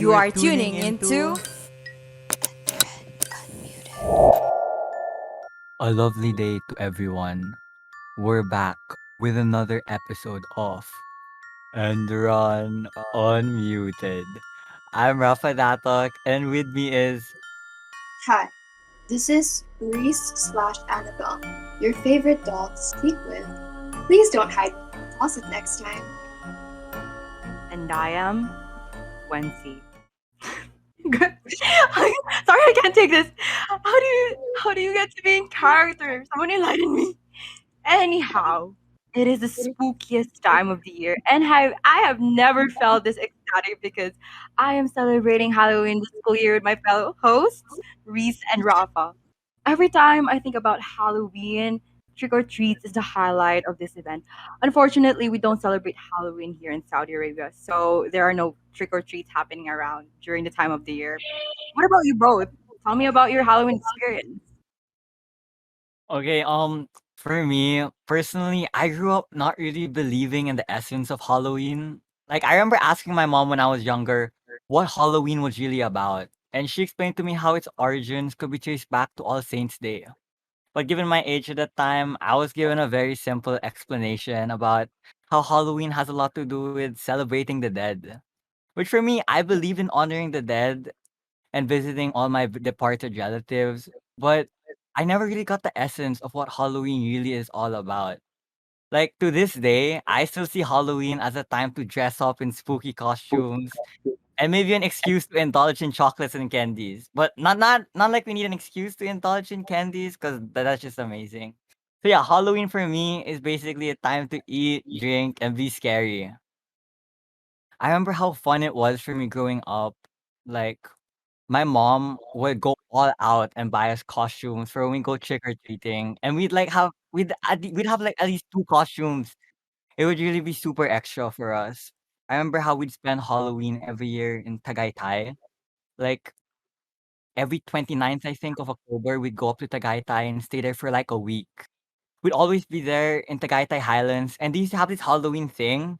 You are tuning into A lovely day to everyone. We're back with another episode of Enderun Unmuted. I'm Rafa Datok, and with me is Hi, this is Reese slash Annabelle, your favorite doll to sleep with. Please don't hide in the closet next time. and I am Wency. Good. Sorry, I can't take this. How do you get to be in character? Someone enlighten me. Anyhow, it is the spookiest time of the year, and I have never felt this ecstatic because I am celebrating Halloween this school year with my fellow hosts, Reese and Rafa. Every time I think about Halloween, trick or treats is the highlight of this event. Unfortunately, we don't celebrate Halloween here in Saudi Arabia, so there are no trick or treats happening around during the time of the year. What about you both? Tell me about your Halloween experience. okay. For me personally, I grew up not really believing in the essence of Halloween. Like I remember asking my mom when I was younger what Halloween was really about, and she explained to me how its origins could be traced back to All Saints Day. But given my age at that time, I was given a very simple explanation about how Halloween has a lot to do with celebrating the dead. Which for me, I believe in honoring the dead and visiting all my departed relatives, but I never really got the essence of what Halloween really is all about. Like to this day, I still see Halloween as a time to dress up in spooky costumes and maybe an excuse to indulge in chocolates and candies. But not like we need an excuse to indulge in candies because that's just amazing. So yeah, Halloween for me is basically a time to eat, drink, and be scary. I remember how fun it was for me growing up. Like my mom would go all out and buy us costumes for when we go trick or treating, and we'd have like at least two costumes. It would really be super extra for us. I remember how we'd spend Halloween every year in Tagaytay. Like every 29th, I think, of October, we'd go up to Tagaytay and stay there for like a week. We'd always be there in Tagaytay Highlands, and they used to have this Halloween thing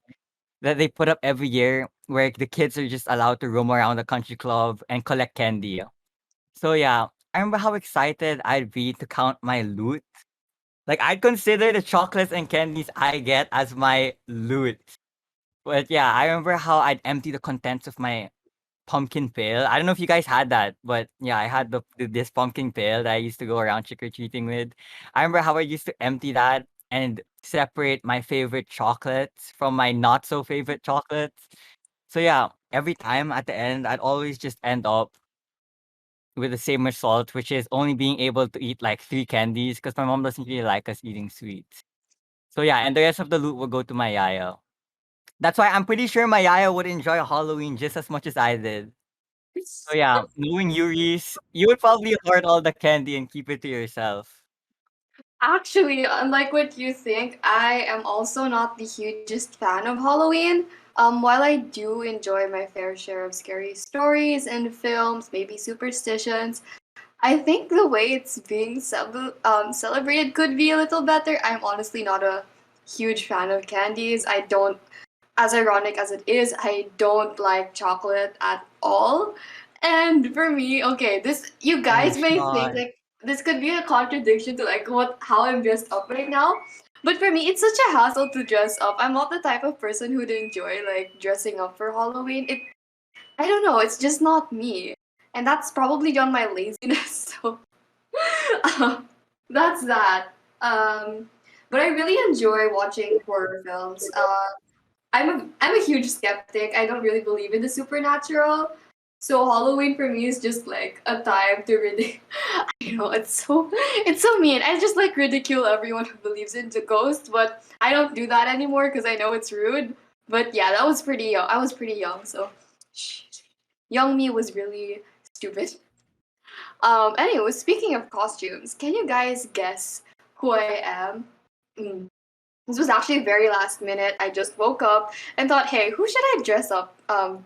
that they put up every year where the kids are just allowed to roam around the country club and collect candy. So yeah, I remember how excited I'd be to count my loot. Like I'd consider the chocolates and candies I get as my loot. But yeah, I remember how I'd empty the contents of my pumpkin pail. I don't know if you guys had that, but yeah, I had this pumpkin pail that I used to go around trick or treating with. I remember how I used to empty that and separate my favorite chocolates from my not so favorite chocolates. So yeah, every time at the end, I'd always just end up with the same result, which is only being able to eat like three candies because my mom doesn't really like us eating sweets. So yeah, and the rest of the loot will go to my yaya. That's why I'm pretty sure my yaya would enjoy Halloween just as much as I did. So yeah, knowing you, Reese, you would probably hoard all the candy and keep it to yourself. Actually, unlike what you think, I am also not the hugest fan of Halloween. While I do enjoy my fair share of scary stories and films, maybe superstitions, I think the way it's being celebrated could be a little better. I'm honestly not a huge fan of candies. I don't, as ironic as it is, I don't like chocolate at all. And for me, okay, this you Oh, guys may think shot. like this could be a contradiction to like what how I'm dressed up right now. But for me, it's such a hassle to dress up. I'm not the type of person who'd enjoy like dressing up for Halloween. I don't know, it's just not me. And that's probably on my laziness. So that's that. Um, but I really enjoy watching horror films. I'm a huge skeptic. I don't really believe in the supernatural. So Halloween for me is just like a time to ridicule. You know, it's so mean. I just like ridicule everyone who believes in the ghost, but I don't do that anymore because I know it's rude. But yeah, that was pretty young. I was pretty young, so young me was really stupid. Anyway, speaking of costumes, can you guys guess who I am? Mm. This was actually very last minute. I just woke up and thought, hey, who should I dress up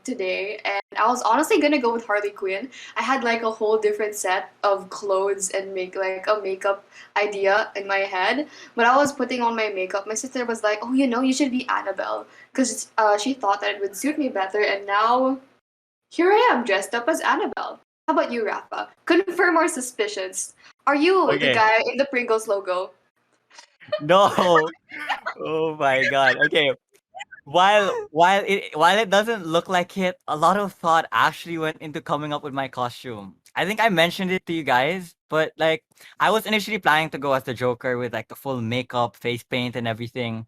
today? And I was honestly gonna go with Harley Quinn. I had like a whole different set of clothes and make like a makeup idea in my head. But I was putting on my makeup. My sister was like, oh, you should be Annabelle because she thought that it would suit me better. And now Here I am dressed up as Annabelle. How about you, Rafa? Confirm our suspicions. Are you the Okay. guy in the Pringles logo? No. Oh my god. Okay. While it doesn't look like it, a lot of thought actually went into coming up with my costume. I think I mentioned it to you guys, but like I was initially planning to go as the Joker with like the full makeup, face paint, and everything.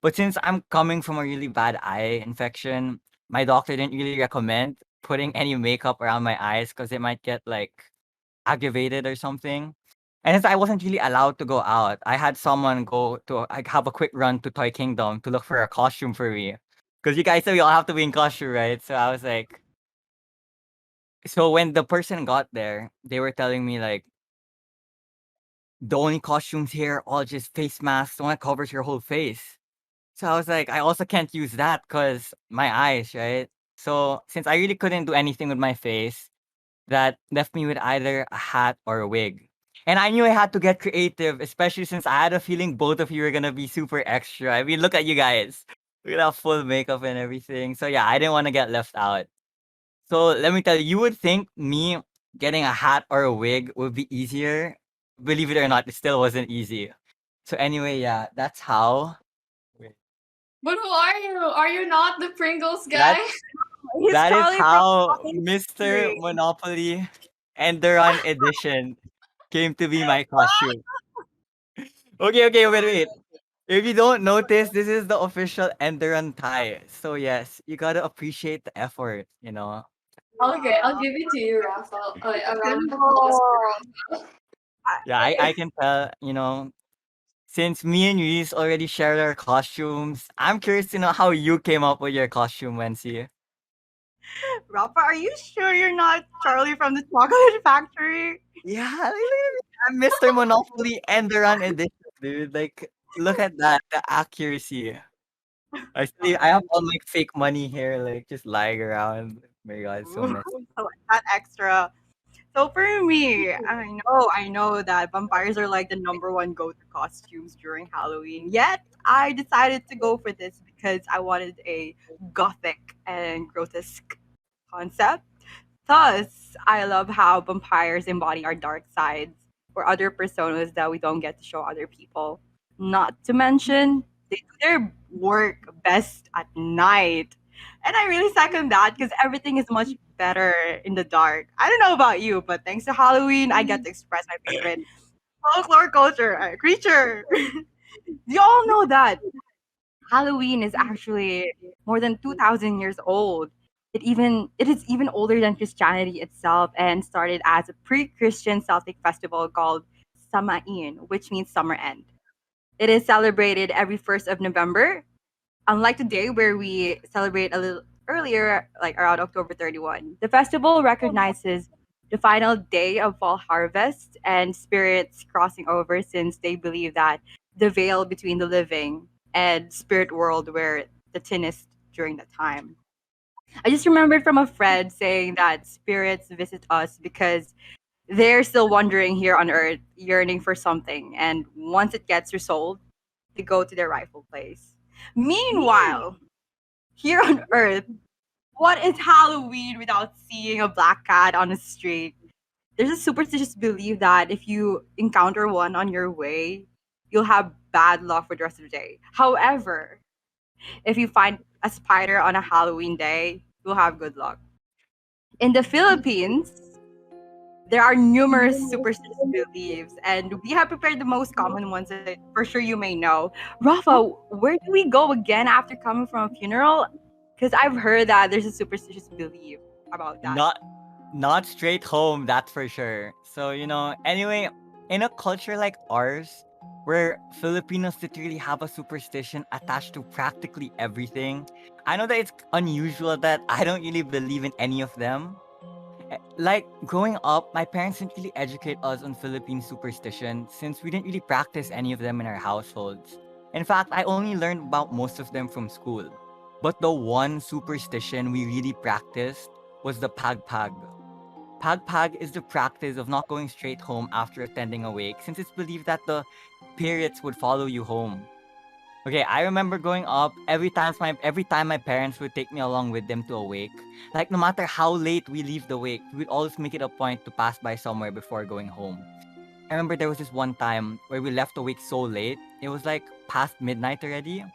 But since I'm coming from a really bad eye infection, my doctor didn't really recommend putting any makeup around my eyes because it might get like aggravated or something. And since I wasn't really allowed to go out, I had someone go to like have a quick run to Toy Kingdom to look for a costume for me. Because you guys said we all have to be in costume, right? So I was like, so when the person got there, they were telling me like the only costumes here are all just face masks, the one that covers your whole face. So I was like, I also can't use that because my eyes, right? So since I really couldn't do anything with my face, that left me with either a hat or a wig. And I knew I had to get creative, especially since I had a feeling both of you were gonna be super extra. I mean, look at you guys with that full makeup and everything. So yeah, I didn't want to get left out. So let me tell you, you would think me getting a hat or a wig would be easier. Believe it or not, it still wasn't easy. So anyway, yeah, that's how. Wait. But who are you? Are you not the Pringles That guy? He's that is Charlie from how Shopping Mr. Spree. Monopoly Enderun Edition came to be my costume. Okay, okay, wait. If you don't notice, this is the official Enderun tie. So yes, you gotta appreciate the effort, you know. Okay, I'll give it to you, Rafa. A round of applause Simple. for Rafa. Yeah, I can tell, you know, since me and Reese already shared our costumes, I'm curious to know how you came up with your costume, Wency. Rafa, are you sure you're not Charlie from the Chocolate Factory? Yeah, I'm Mr. Monopoly Enderun Edition, dude. Like, look at that, the accuracy. I have all my fake money here, like just lying around. My God, it's so Ooh, messy. I like that extra. So for me, I know that vampires are like the number one go-to costumes during Halloween. Yet I decided to go for this because I wanted a gothic and grotesque concept. Thus, I love how vampires embody our dark sides or other personas that we don't get to show other people. Not to mention, they do their work best at night. And I really second that because everything is much better in the dark. I don't know about you, but thanks to Halloween, I get to express my favorite folklore culture, creature. You all know that Halloween is actually more than 2000 years old. It is even older than Christianity itself and started as a pre-Christian Celtic festival called Samain, which means summer end. It is celebrated every 1st of November, unlike today where we celebrate a little earlier, like around October 31. The festival recognizes the final day of fall harvest and spirits crossing over since they believe that the veil between the living and spirit world were the thinnest during that time. I just remembered from a friend saying that spirits visit us because they're still wandering here on earth, yearning for something, and once it gets resolved, they go to their rightful place. Meanwhile, here on Earth, what is Halloween without seeing a black cat on the street? There's a superstitious belief that if you encounter one on your way, you'll have bad luck for the rest of the day. However, if you find a spider on a Halloween day, you'll have good luck. In the Philippines, there are numerous superstitious beliefs, and we have prepared the most common ones that for sure you may know. Rafa, where do we go again after coming from a funeral? Because I've heard that there's a superstitious belief about that. Not not straight home, that's for sure. So, you know, anyway, in a culture like ours, where Filipinos literally have a superstition attached to practically everything, I know that it's unusual that I don't really believe in any of them. Like growing up, my parents didn't really educate us on Philippine superstition since we didn't really practice any of them in our households. In fact, I only learned about most of them from school. But the one superstition we really practiced was the pagpag. Pagpag is the practice of not going straight home after attending a wake since it's believed that the spirits would follow you home. Okay, I remember growing up, every time my parents would take me along with them to a wake. Like no matter how late we leave the wake, we'd always make it a point to pass by somewhere before going home. I remember there was this one time where we left the wake so late. It was like past midnight already.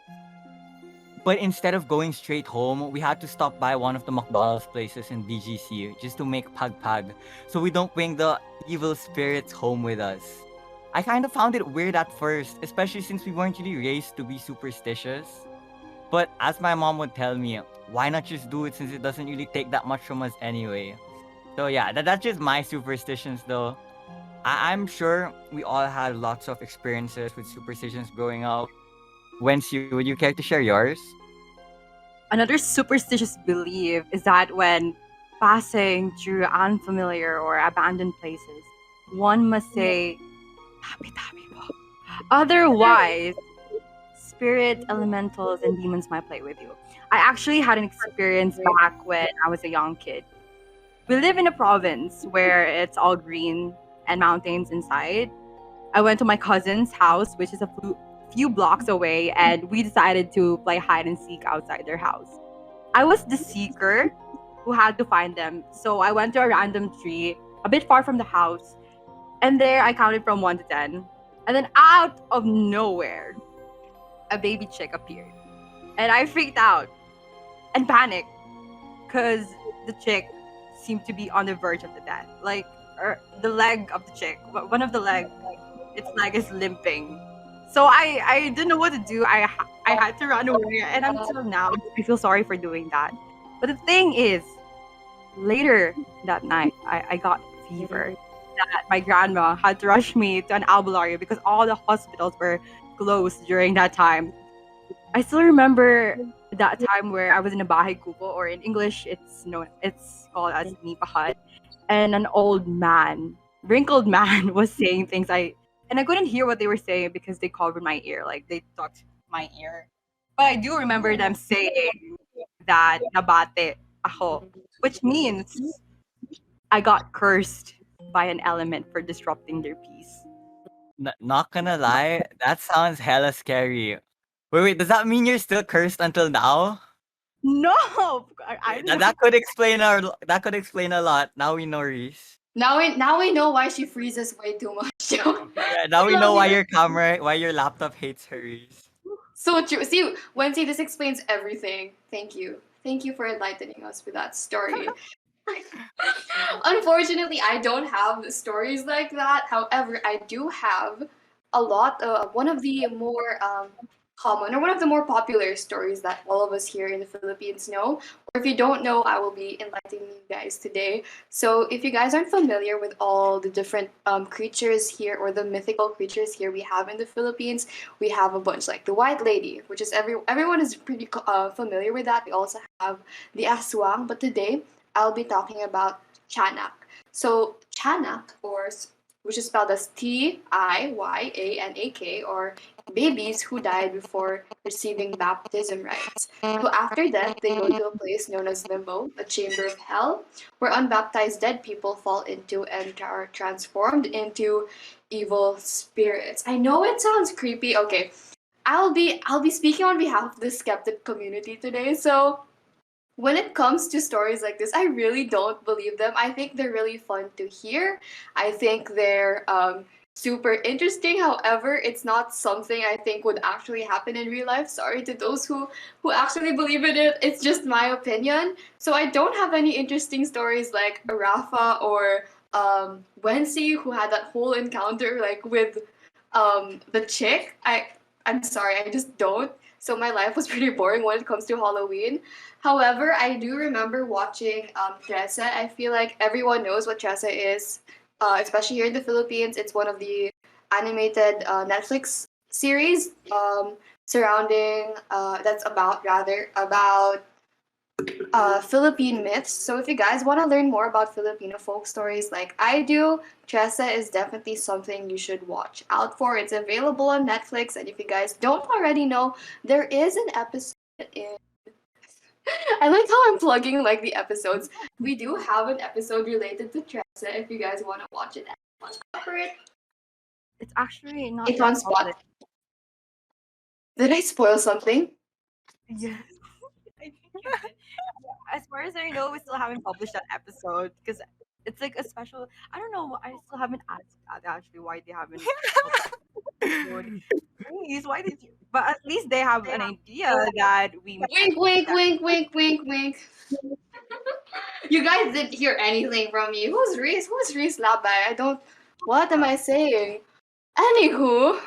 But instead of going straight home, we had to stop by one of the McDonald's places in BGC just to make pag pag so we don't bring the evil spirits home with us. I kind of found it weird at first, especially since we weren't really raised to be superstitious. But as my mom would tell me, why not just do it since it doesn't really take that much from us anyway? So yeah, that's just my superstitions though. I'm sure we all had lots of experiences with superstitions growing up. Wency, would you care to share yours? Another superstitious belief is that when passing through unfamiliar or abandoned places, one must say, "Tabi tabi po." Otherwise, spirit, elementals, and demons might play with you. I actually had an experience back when I was a young kid. We live in a province where it's all green and mountains inside. I went to my cousin's house, which is a few blocks away, and we decided to play hide and seek outside their house. I was the seeker who had to find them, so I went to a random tree a bit far from the house, and there I counted from 1 to 10. And then out of nowhere, a baby chick appeared. And I freaked out and panicked because the chick seemed to be on the verge of the death. Like, the leg of the chick, one of the leg, its leg is limping. So I didn't know what to do. I had to run away, and until now, I feel sorry for doing that. But the thing is, later that night, I got fever. That my grandma had to rush me to an albularyo because all the hospitals were closed during that time. I still remember that time where I was in a bahay kubo, or in English, it's called as nipa hut, and an old man, wrinkled man, was saying things and I couldn't hear what they were saying because they covered my ear, like they talked my ear. But I do remember them saying that nabate ako, which means I got cursed by an element for disrupting their peace. Not gonna lie, that sounds hella scary. Wait, does that mean you're still cursed until now? No, I don't know. That could explain a lot. Now we know, Reese. Now we know why she freezes way too much. Yeah, now I we know love you. why your laptop hates her, Reese. So true. See, Wednesday, this explains everything. Thank you. Thank you for enlightening us with that story. Unfortunately, I don't have stories like that. However, I do have a lot. One of the more common or one of the more popular stories that all of us here in the Philippines know. Or if you don't know, I will be enlightening you guys today. So, if you guys aren't familiar with all the different creatures here or the mythical creatures here we have in the Philippines, we have a bunch like the White Lady, which is everyone is pretty familiar with that. We also have the Aswang, but today I'll be talking about Chanak. So Chanak, which is spelled as Tiyanak, or babies who died before receiving baptism rites. So after death, they go to a place known as Limbo, a chamber of hell, where unbaptized dead people fall into and are transformed into evil spirits. I know it sounds creepy. Okay, I'll be speaking on behalf of the skeptic community today. So when it comes to stories like this, I really don't believe them. I think they're really fun to hear. I think they're super interesting. However, it's not something I think would actually happen in real life. Sorry to those who actually believe in it. It's just my opinion. So I don't have any interesting stories like Rafa or Wency, who had that whole encounter like with the chick. I'm sorry, I just don't. So my life was pretty boring when it comes to Halloween. However, I do remember watching Tresa. I feel like everyone knows what Tresa is, especially here in the Philippines. It's one of the animated Netflix series surrounding that's about rather about Philippine myths. So if you guys want to learn more about Filipino folk stories like I do, Tresa is definitely something you should watch out for. It's available on Netflix, and if you guys don't already know, there is an episode in I like how I'm plugging like the episodes. We do have an episode related to Tressa if you guys want to watch it. Watch out for it. It's actually not It's that on Spot. public. Did I spoil something? Yes, I think you did. As far as I know, we still haven't published that episode because it's like a special. I don't know. I still haven't asked actually why they haven't published the episode. Please, why did you? But at least they have an idea that we met. Wink, wink, wink, wink, wink, wink. You guys didn't hear anything from me. Who's Reese? Who's Reese Labay? I don't. What am I saying? Anywho,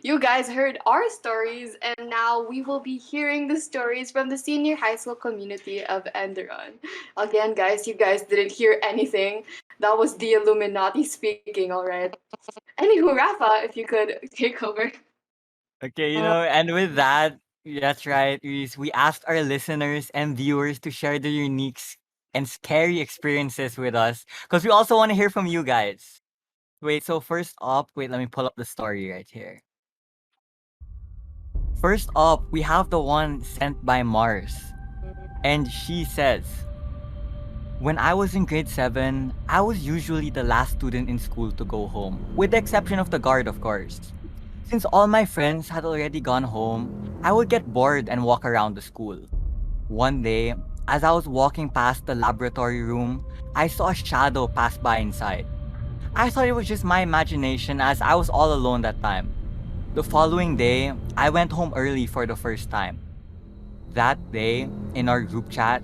you guys heard our stories, and now we will be hearing the stories from the senior high school community of Enderun. Again, guys, you guys didn't hear anything. That was the Illuminati speaking, alright? Anywho, Rafa, if you could take over. Okay, Uh, and with that, that's right, Reese. We asked our listeners and viewers to share their unique and scary experiences with us because we also want to hear from you guys. Wait, so first up, wait, let me pull up the story right here. First up, we have the one sent by Mars. And she says, when I was in grade 7, I was usually the last student in school to go home, with the exception of the guard, of course. Since all my friends had already gone home, I would get bored and walk around the school. One day, as I was walking past the laboratory room, I saw a shadow pass by inside. I thought it was just my imagination as I was all alone that time. The following day, I went home early for the first time. That day, in our group chat,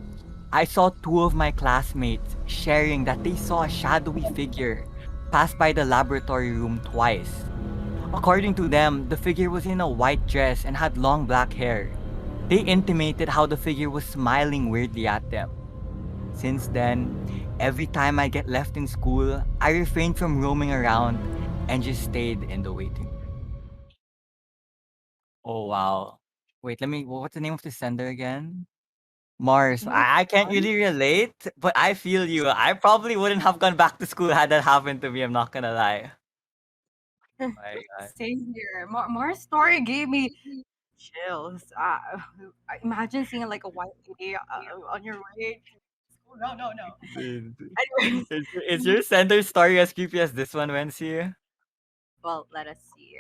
I saw two of my classmates sharing that they saw a shadowy figure pass by the laboratory room twice. According to them, the figure was in a white dress and had long black hair. They intimated how the figure was smiling weirdly at them. Since then, every time I get left in school, I refrained from roaming around and just stayed in the waiting room. Oh wow. Wait, what's the name of the sender again? Mars. Mars, I can't really relate, but I feel you. I probably wouldn't have gone back to school had that happened to me. I'm not gonna lie. My God. same here. Mars' story gave me chills. Imagine seeing like a white lady on your way to school. No, no, no. Dude, Anyways, is your sender story as creepy as this one, Wency? well, let us see.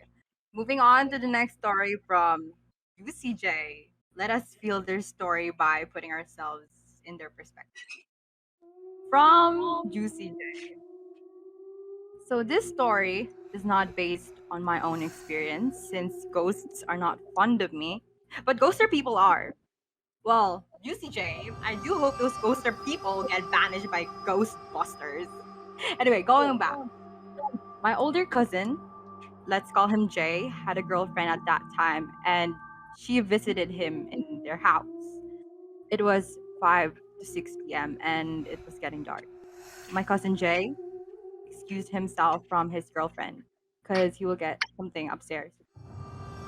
Moving on to the next story from UCJ. Let us feel their story by putting ourselves in their perspective. From UCJ. So, this story is not based on my own experience since ghosts are not fond of me, but ghoster people are. Well, UCJ, I do hope those ghoster people get banished by Ghostbusters. Anyway, going back. My older cousin, let's call him Jay, had a girlfriend at that time and she visited him in their house. It was 5 to 6 p.m. and it was getting dark. My cousin Jay excused himself from his girlfriend because he will get something upstairs.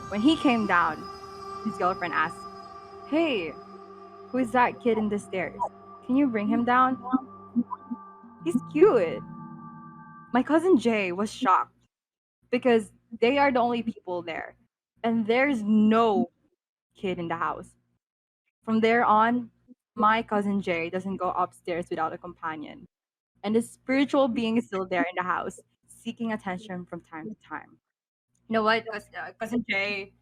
When he came down, his girlfriend asked, "Hey, who is that kid in the stairs? Can you bring him down? He's cute." My cousin Jay was shocked because they are the only people there and there's no kid in the house. From there on, my cousin Jay doesn't go upstairs without a companion. And the spiritual being is still there in the house, seeking attention from time to time. You know what, cousin Jay?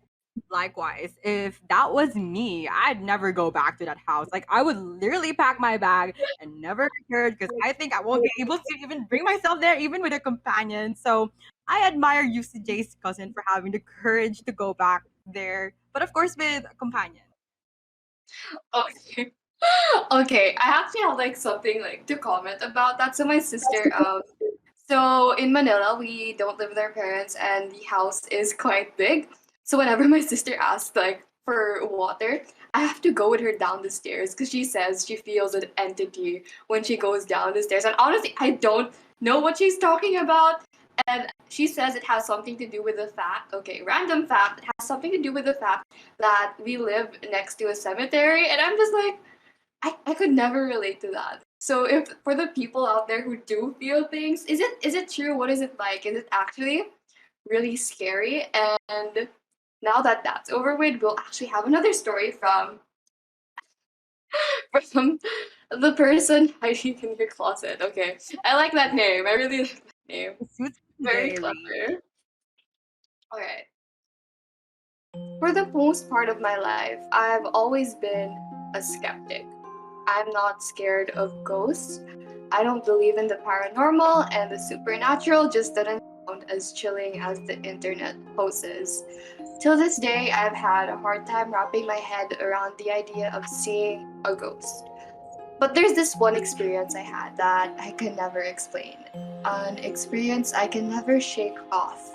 Likewise, if that was me, I'd never go back to that house. Like I would literally pack my bag and never return because I think I won't be able to even bring myself there, even with a companion. So I admire UCJ's cousin for having the courage to go back there, but of course with a companion. Okay. Okay, I actually have like something like to comment about that. So my sister, so in Manila, we don't live with our parents, and the house is quite big. So whenever my sister asks like for water, I have to go with her down the stairs because she says she feels an entity when she goes down the stairs. And honestly, I don't know what she's talking about. And she says it has something to do with the fact, okay, random fact, it has something to do with the fact that we live next to a cemetery. And I'm just like, I could never relate to that. So if for the people out there who do feel things, is it true? What is it like? Is it actually really scary? And now that that's over with, we'll actually have another story from the person hiding in your closet. Okay, I like that name. I really like that name. It suits Very Jay Reese. clever. All right. For the most part of my life, I've always been a skeptic. I'm not scared of ghosts. I don't believe in the paranormal, and the supernatural just doesn't sound as chilling as the internet poses. Till this day, I've had a hard time wrapping my head around the idea of seeing a ghost. But there's this one experience I had that I can never explain. An experience I can never shake off.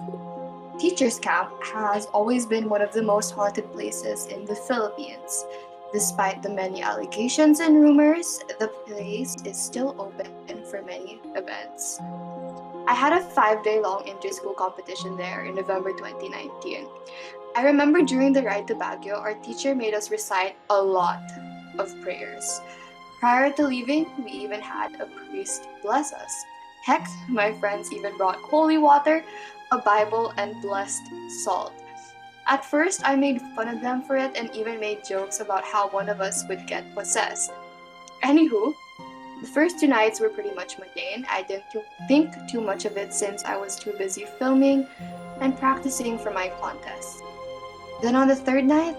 Teachers Camp has always been one of the most haunted places in the Philippines. Despite the many allegations and rumors, the place is still open for many events. I had a 5-day long inter-school competition there in November 2019. I remember during the ride to Baguio, our teacher made us recite a lot of prayers. Prior to leaving, we even had a priest bless us. Heck, my friends even brought holy water, a Bible, and blessed salt. At first, I made fun of them for it and even made jokes about how one of us would get possessed. Anywho, the first 2 nights were pretty much mundane. I didn't think too much of it since I was too busy filming and practicing for my contest. Then on the third night,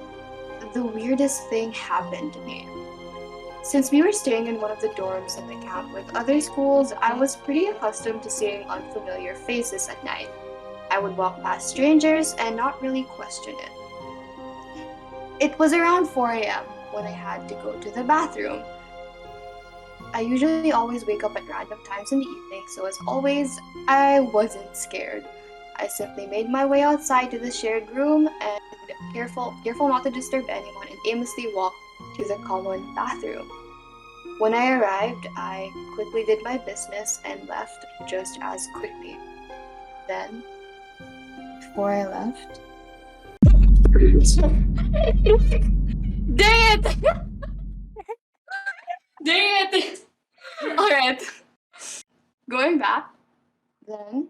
the weirdest thing happened to me. Since we were staying in one of the dorms in the camp with other schools, I was pretty accustomed to seeing unfamiliar faces at night. I would walk past strangers and not really question it. It was around 4 a.m. when I had to go to the bathroom. I usually always wake up at random times in the evening, so as always, I wasn't scared. I simply made my way outside to the shared room and careful not to disturb anyone and aimlessly walked to the common bathroom. When I arrived, I quickly did my business and left just as quickly. Then, before I left, dang it! Dang it! Alright. Going back, then,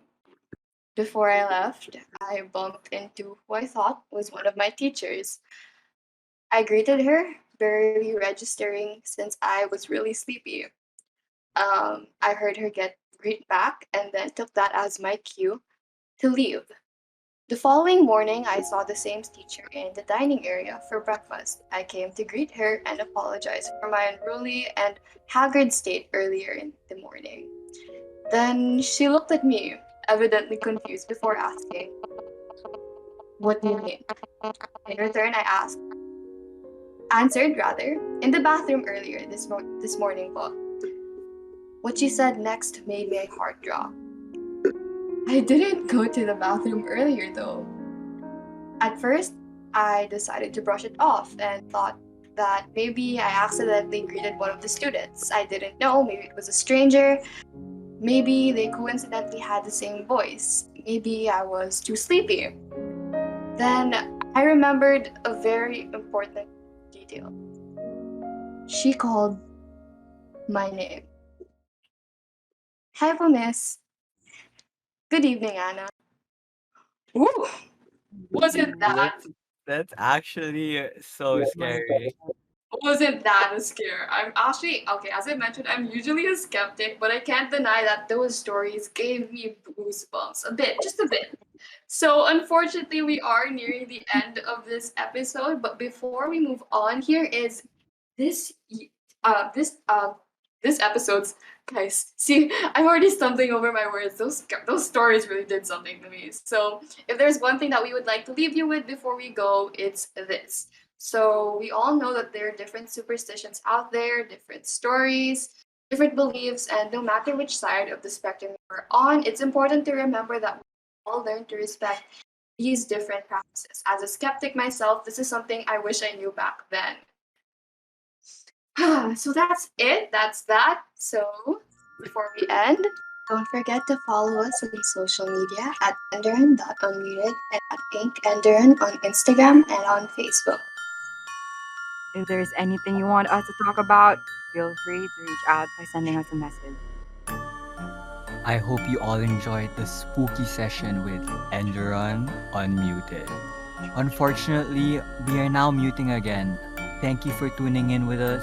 before I left, I bumped into who I thought was one of my teachers. I greeted her, barely registering since I was really sleepy. I heard her get greet back and then took that as my cue to leave. The following morning, I saw the same teacher in the dining area for breakfast. I came to greet her and apologize for my unruly and haggard state earlier in the morning. Then she looked at me, evidently confused, before asking, "What do you mean?" In return, answered rather, in the bathroom earlier this morning po. What she said next made my heart drop. I didn't go to the bathroom earlier though. At first, I decided to brush it off and thought that maybe I accidentally greeted one of the students. I didn't know, maybe it was a stranger. Maybe they coincidentally had the same voice. Maybe I was too sleepy. Then I remembered a very important detail. She called my name. Hi po, miss. Good evening, Anna. Ooh, wasn't that That's actually so scary. wasn't that a scare? I'm actually okay, as I mentioned, I'm usually a skeptic, but I can't deny that those stories gave me goosebumps. A bit, just a bit. So unfortunately, we are nearing the end of this episode. But before we move on, here is this y- this this episode's guys. See, I'm already stumbling over my words. Those stories really did something to me. So if there's one thing that we would like to leave you with before we go, it's this. So we all know that there are different superstitions out there, different stories, different beliefs, and no matter which side of the spectrum you're on, it's important to remember that we all learn to respect these different practices. As a skeptic myself, this is something I wish I knew back then. So that's it. That's that. So before we end, don't forget to follow us on social media at enderun.unmuted and at Enderun on Instagram and on Facebook. If there's anything you want us to talk about, feel free to reach out by sending us a message. I hope you all enjoyed the spooky session with Enderun Unmuted. Unfortunately, we are now muting again. Thank you for tuning in with us.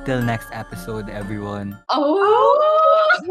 Till next episode, everyone. Oh!